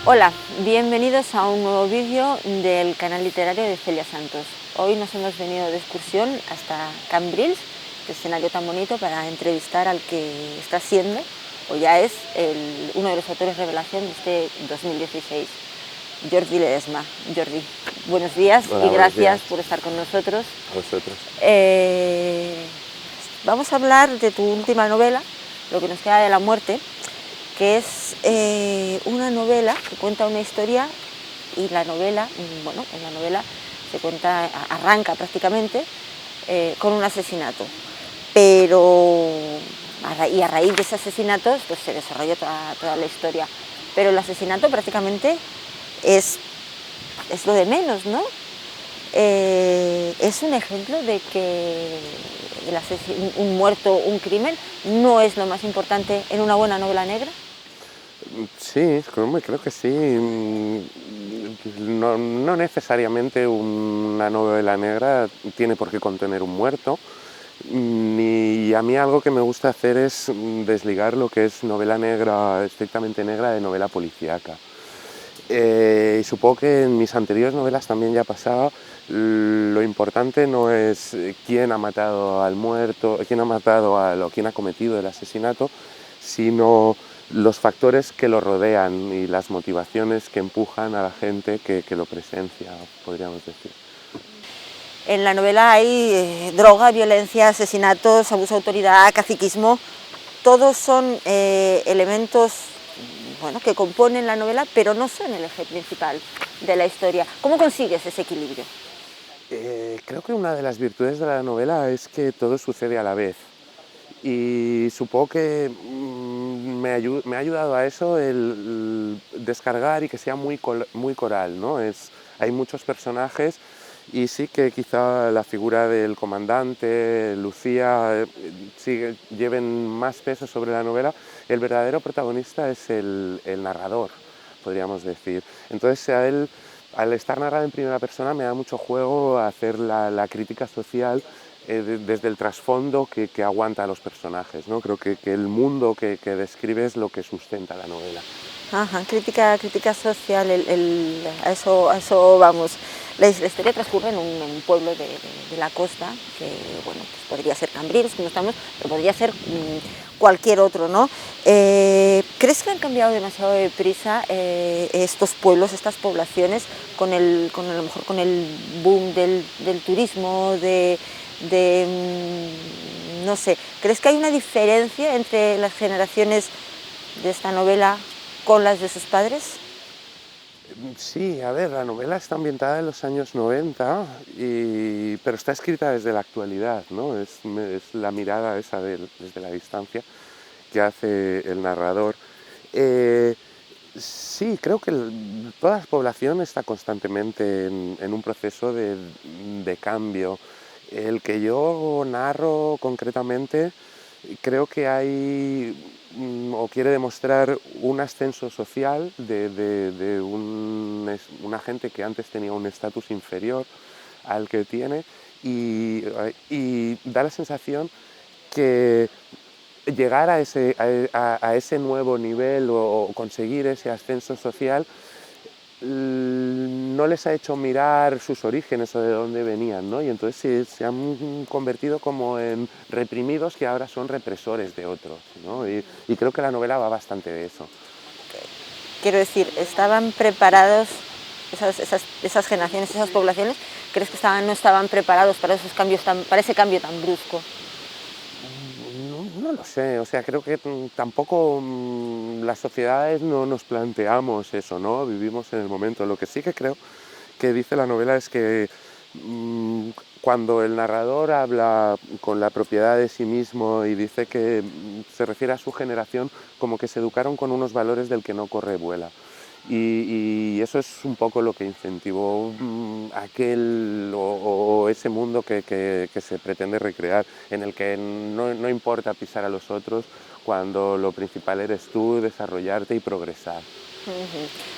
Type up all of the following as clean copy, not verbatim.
Hola, bienvenidos a un nuevo vídeo del canal literario de Celia Santos. Hoy nos hemos venido de excursión hasta Cambrils, este escenario tan bonito, para entrevistar al que está siendo, o ya es, uno de los autores revelación de este 2016, Jordi Ledesma. Jordi, buenos días Hola, y buenos gracias días por estar con nosotros. a vosotros. Vamos a hablar de tu última novela, Lo que nos queda de la muerte, que es una novela que cuenta una historia y la novela, bueno, en la novela se cuenta, arranca prácticamente con un asesinato, pero a raíz de ese asesinato pues, se desarrolla toda la historia, pero el asesinato prácticamente es lo de menos, ¿no? Es un ejemplo de que un muerto, un crimen, no es lo más importante en una buena novela negra. Sí, creo que sí. No necesariamente una novela negra tiene por qué contener un muerto. Y a mí algo que me gusta hacer es desligar lo que es novela negra, estrictamente negra, de novela policíaca. Y supongo que en mis anteriores novelas también ya pasaba. Lo importante no es quién ha matado al muerto, quién ha matado o quién ha cometido el asesinato, sino los factores que lo rodean y las motivaciones que empujan a la gente que lo presencia, podríamos decir. En la novela hay droga, violencia, asesinatos, abuso de autoridad, caciquismo. Todos son elementos, bueno, que componen la novela, pero no son el eje principal de la historia. ¿Cómo consigues ese equilibrio? Creo que una de las virtudes de la novela es que todo sucede a la vez. Y supongo que me ha ayudado a eso el descargar y que sea muy coral, ¿no? Hay muchos personajes y sí que quizá la figura del comandante, Lucía, lleven más peso sobre la novela. El verdadero protagonista es el narrador, podríamos decir. Entonces a él, al estar narrado en primera persona, me da mucho juego hacer la crítica social desde el trasfondo que aguanta a los personajes, ¿no? Creo que el mundo que describe es lo que sustenta la novela. Ajá, crítica social, a eso vamos. La historia transcurre en un pueblo de la costa, que bueno, pues podría ser Cambrils, como estamos, pero podría ser cualquier otro, ¿no? ¿Crees que han cambiado demasiado deprisa estos pueblos, estas poblaciones, a lo mejor con el boom del turismo, no sé, ¿crees que hay una diferencia entre las generaciones de esta novela con las de sus padres? Sí, a ver, la novela está ambientada en los años 90, pero está escrita desde la actualidad, ¿no? Es la mirada esa desde la distancia que hace el narrador. Eh, sí, creo que toda la población está constantemente en un proceso de cambio. El que yo narro concretamente, creo que hay o quiere demostrar un ascenso social de una gente que antes tenía un estatus inferior al que tiene y da la sensación que llegar a ese nuevo nivel o conseguir ese ascenso social no les ha hecho mirar sus orígenes o de dónde venían, ¿no? Y entonces se han convertido como en reprimidos que ahora son represores de otros, ¿no? Y creo que la novela va bastante de eso. Quiero decir, ¿estaban preparados esas generaciones, esas poblaciones? ¿Crees que no estaban preparados para esos cambios para ese cambio tan brusco? No lo sé, o sea, creo que tampoco las sociedades no nos planteamos eso, ¿no? Vivimos en el momento. Lo que sí que creo que dice la novela es que cuando el narrador habla con la propiedad de sí mismo y dice que se refiere a su generación como que se educaron con unos valores del que no corre vuela. Y eso es un poco lo que incentivó aquel o ese mundo que se pretende recrear, en el que no importa pisar a los otros cuando lo principal eres tú, desarrollarte y progresar.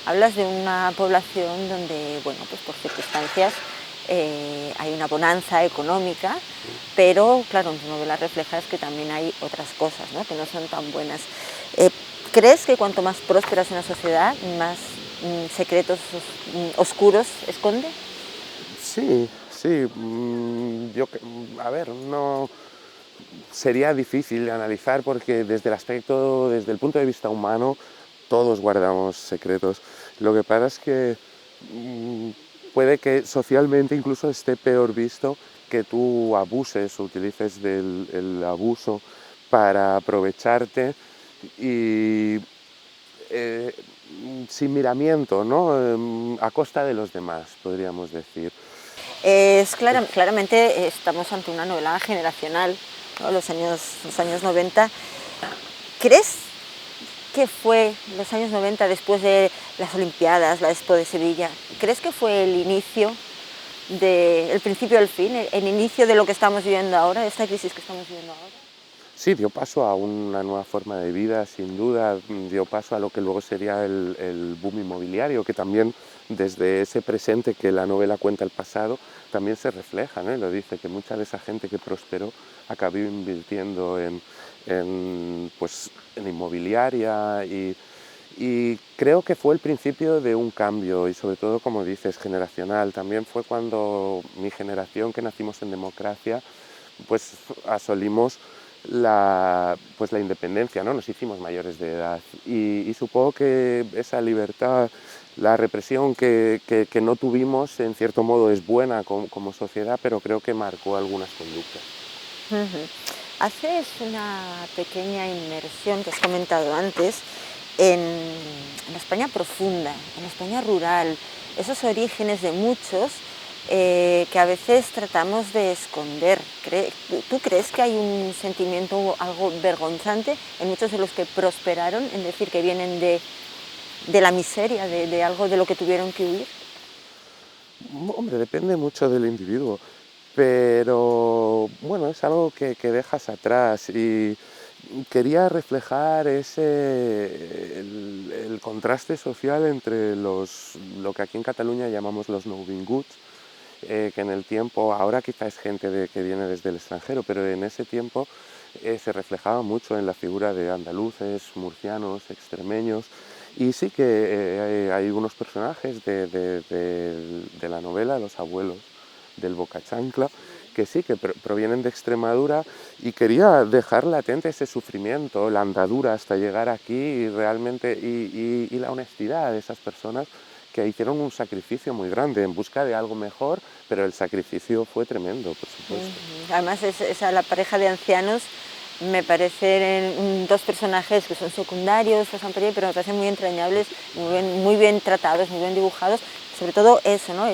Hablas de una población donde, bueno, pues por circunstancias hay una bonanza económica, pero claro, en tu novela reflejas que también hay otras cosas, ¿no? Que no son tan buenas. ¿Crees que cuanto más próspera es una sociedad, más secretos oscuros esconde? Sí, sí, a ver, no sería difícil de analizar porque desde el punto de vista humano, todos guardamos secretos. Lo que pasa es que mm, puede que socialmente incluso esté peor visto que tú abuses o utilices el abuso para aprovecharte y eh, sin miramiento, ¿no? A costa de los demás, podríamos decir. Claramente estamos ante una novela generacional, ¿no? Los años 90. ¿Crees que fue los años 90 después de las Olimpiadas, la Expo de Sevilla? ¿Crees que fue el inicio, el principio del fin, el inicio de lo que estamos viviendo ahora, de esta crisis que estamos viviendo ahora? Sí, dio paso a una nueva forma de vida, sin duda, dio paso a lo que luego sería el boom inmobiliario, que también desde ese presente que la novela cuenta el pasado, también se refleja, ¿no? Y lo dice, que mucha de esa gente que prosperó acabó invirtiendo pues, en inmobiliaria y creo que fue el principio de un cambio y sobre todo, como dices, generacional. También fue cuando mi generación, que nacimos en democracia, pues asolimos pues la independencia, ¿no? Nos hicimos mayores de edad y supongo que esa libertad, la represión que no tuvimos, en cierto modo es buena como sociedad, pero creo que marcó algunas conductas. Ujú. Haces una pequeña inmersión que has comentado antes en la España profunda, en la España rural, esos orígenes de muchos que a veces tratamos de esconder. ¿Tú crees que hay un sentimiento algo vergonzante en muchos de los que prosperaron, en decir que vienen de la miseria, de algo de lo que tuvieron que huir? Hombre, depende mucho del individuo, pero bueno, es algo que dejas atrás y quería reflejar el contraste social entre lo que aquí en Cataluña llamamos los nouvinguts, que en el tiempo, ahora quizá es gente que viene desde el extranjero, pero en ese tiempo se reflejaba mucho en la figura de andaluces, murcianos, extremeños, y sí que hay unos personajes de la novela, los abuelos del Bocachancla, que sí, que provienen de Extremadura y quería dejar latente ese sufrimiento, la andadura hasta llegar aquí y realmente, y la honestidad de esas personas que hicieron un sacrificio muy grande en busca de algo mejor, pero el sacrificio fue tremendo, por supuesto. Además, la pareja de ancianos me parecen dos personajes que son secundarios, pero me parecen muy entrañables, muy bien tratados, muy bien dibujados. Sobre todo eso, ¿no?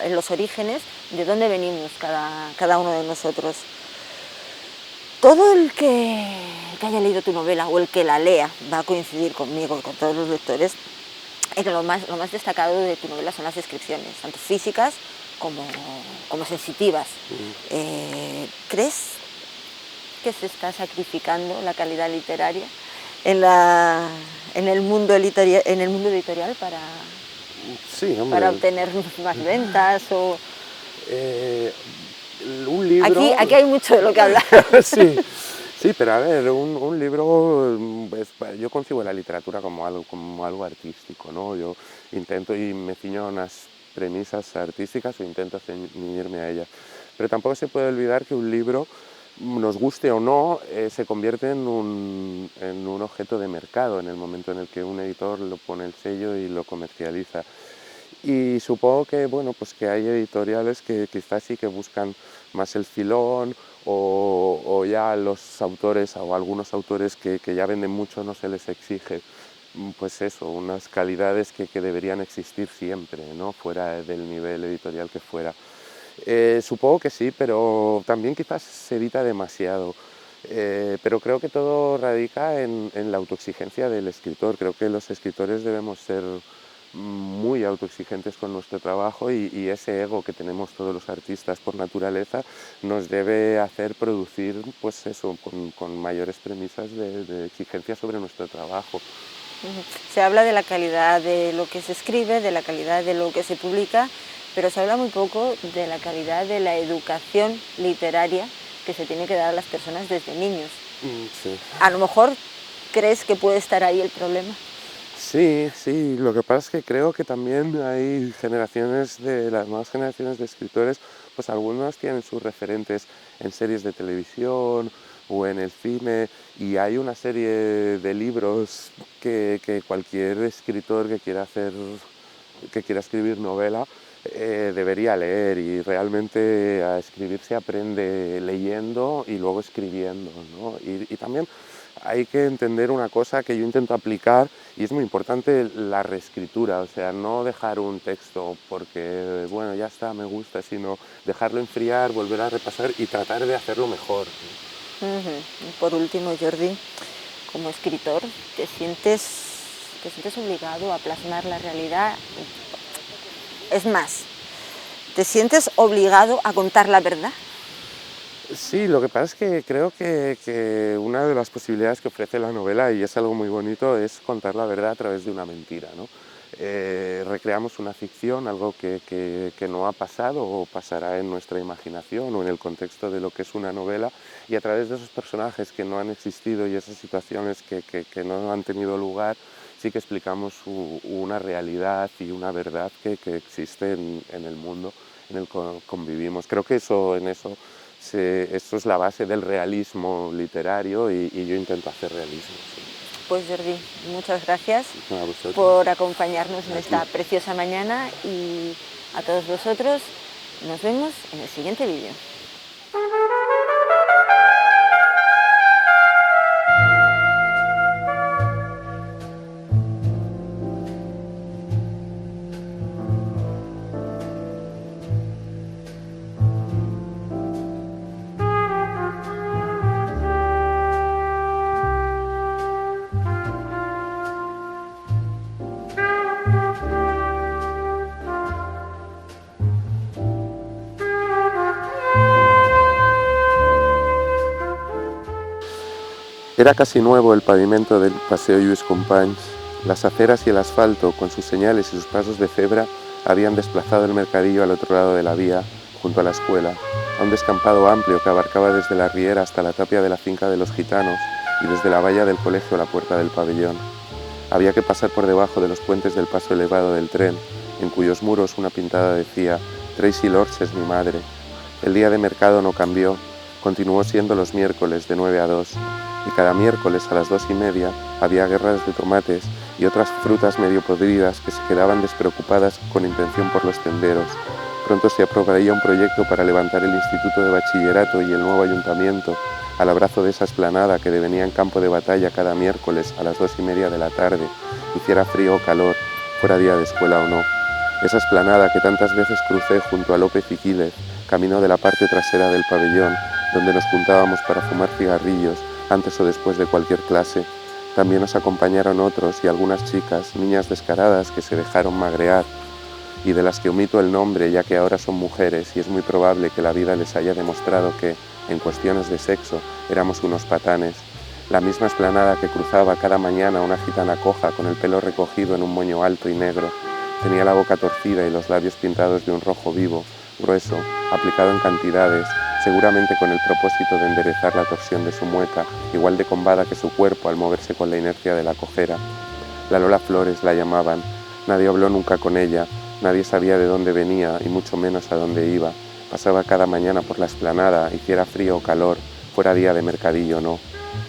Los orígenes, de dónde venimos cada uno de nosotros. Todo el que haya leído tu novela o el que la lea va a coincidir conmigo y con todos los lectores en que lo más destacado de tu novela son las descripciones, tanto físicas como sensitivas. ¿Crees que se está sacrificando la calidad literaria en el mundo editorial Sí, hombre. para obtener más ventas? Eh, un libro... Aquí hay mucho de lo que hablar. Sí, sí, pero a ver, un libro, yo concibo la literatura como algo artístico, ¿no? Yo intento y me ciño a unas premisas artísticas o intento ceñirme a ellas. Pero tampoco se puede olvidar que un libro, nos guste o no, se convierte en un objeto de mercado en el momento en el que un editor lo pone el sello y lo comercializa. Y supongo que, bueno, pues que hay editoriales que quizás sí que buscan más el filón o ya los autores o algunos autores que ya venden mucho no se les exige, pues eso, unas calidades que deberían existir siempre, ¿no? Fuera del nivel editorial que fuera. Supongo que sí, pero también quizás se edita demasiado. Pero creo que todo radica en la autoexigencia del escritor. Creo que los escritores debemos ser muy autoexigentes con nuestro trabajo y ese ego que tenemos todos los artistas por naturaleza nos debe hacer producir pues eso, con mayores premisas de exigencia sobre nuestro trabajo. Se habla de la calidad de lo que se escribe, de la calidad de lo que se publica, pero se habla muy poco de la calidad de la educación literaria que se tiene que dar a las personas desde niños. Sí. A lo mejor crees que puede estar ahí el problema. Sí, sí, lo que pasa es que creo que también hay las nuevas generaciones de escritores, pues algunos tienen sus referentes en series de televisión o en el cine, y hay una serie de libros que cualquier escritor que quiera escribir novela debería leer, y realmente a escribir se aprende leyendo y luego escribiendo, ¿no? Y también hay que entender una cosa que yo intento aplicar, y es muy importante: la reescritura. O sea, no dejar un texto porque, bueno, ya está, me gusta, sino dejarlo enfriar, volver a repasar y tratar de hacerlo mejor. Y por último, Jordi, como escritor, te sientes obligado a plasmar la realidad? Es más, ¿te sientes obligado a contar la verdad? Sí, lo que pasa es que creo que una de las posibilidades que ofrece la novela, y es algo muy bonito, es contar la verdad a través de una mentira, ¿no? Recreamos una ficción, algo que no ha pasado o pasará en nuestra imaginación o en el contexto de lo que es una novela, y a través de esos personajes que no han existido y esas situaciones que no han tenido lugar, sí que explicamos una realidad y una verdad que existe en el mundo en el que convivimos. Creo que eso es la base del realismo literario, y yo intento hacer realismo. Sí. Pues Jordi, muchas gracias A vosotros. por acompañarnos en esta preciosa mañana, y a todos vosotros nos vemos en el siguiente vídeo. Era casi nuevo el pavimento del Paseo Lluís Companys. Las aceras y el asfalto, con sus señales y sus pasos de cebra, habían desplazado el mercadillo al otro lado de la vía, junto a la escuela, a un descampado amplio que abarcaba desde la riera hasta la tapia de la finca de los gitanos y desde la valla del colegio a la puerta del pabellón. Había que pasar por debajo de los puentes del paso elevado del tren, en cuyos muros una pintada decía: «Tracy Lords es mi madre». El día de mercado no cambió, continuó siendo los miércoles de 9 a 2, y cada miércoles a las 2:30 había guerras de tomates y otras frutas medio podridas que se quedaban despreocupadas con intención por los tenderos. Pronto se aprobaría un proyecto para levantar el Instituto de Bachillerato y el nuevo ayuntamiento al abrazo de esa explanada que devenía en campo de batalla cada miércoles a las 2:30 de la tarde, hiciera frío o calor, fuera día de escuela o no. Esa explanada que tantas veces crucé junto a López y Quílez, camino de la parte trasera del pabellón, donde nos juntábamos para fumar cigarrillos antes o después de cualquier clase. También nos acompañaron otros y algunas chicas, niñas descaradas que se dejaron magrear, y de las que omito el nombre ya que ahora son mujeres, y es muy probable que la vida les haya demostrado que, en cuestiones de sexo, éramos unos patanes. La misma explanada que cruzaba cada mañana una gitana coja con el pelo recogido en un moño alto y negro. Tenía la boca torcida y los labios pintados de un rojo vivo, grueso, aplicado en cantidades, seguramente con el propósito de enderezar la torsión de su mueca, igual de combada que su cuerpo al moverse con la inercia de la cojera. La Lola Flores la llamaban. Nadie habló nunca con ella, nadie sabía de dónde venía y mucho menos a dónde iba. Pasaba cada mañana por la explanada, hiciera frío o calor, fuera día de mercadillo o no.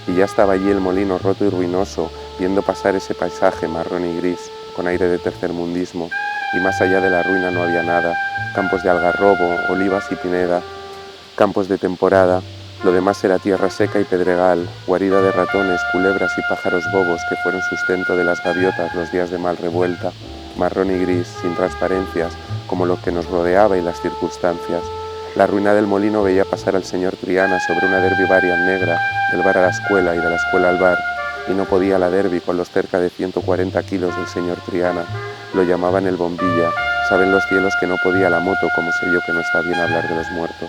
Y ya estaba allí el molino roto y ruinoso, viendo pasar ese paisaje marrón y gris, con aire de tercermundismo, y más allá de la ruina no había nada: campos de algarrobo, olivas y pineda, campos de temporada. Lo demás era tierra seca y pedregal, guarida de ratones, culebras y pájaros bobos que fueron sustento de las gaviotas los días de mal revuelta, marrón y gris, sin transparencias, como lo que nos rodeaba y las circunstancias. La ruina del molino veía pasar al señor Triana sobre una derby varian negra, del bar a la escuela y de la escuela al bar, y no podía la derby con los cerca de 140 kilos del señor Triana. Lo llamaban el bombilla. Saben los cielos que no podía la moto, como sé yo que no está bien hablar de los muertos.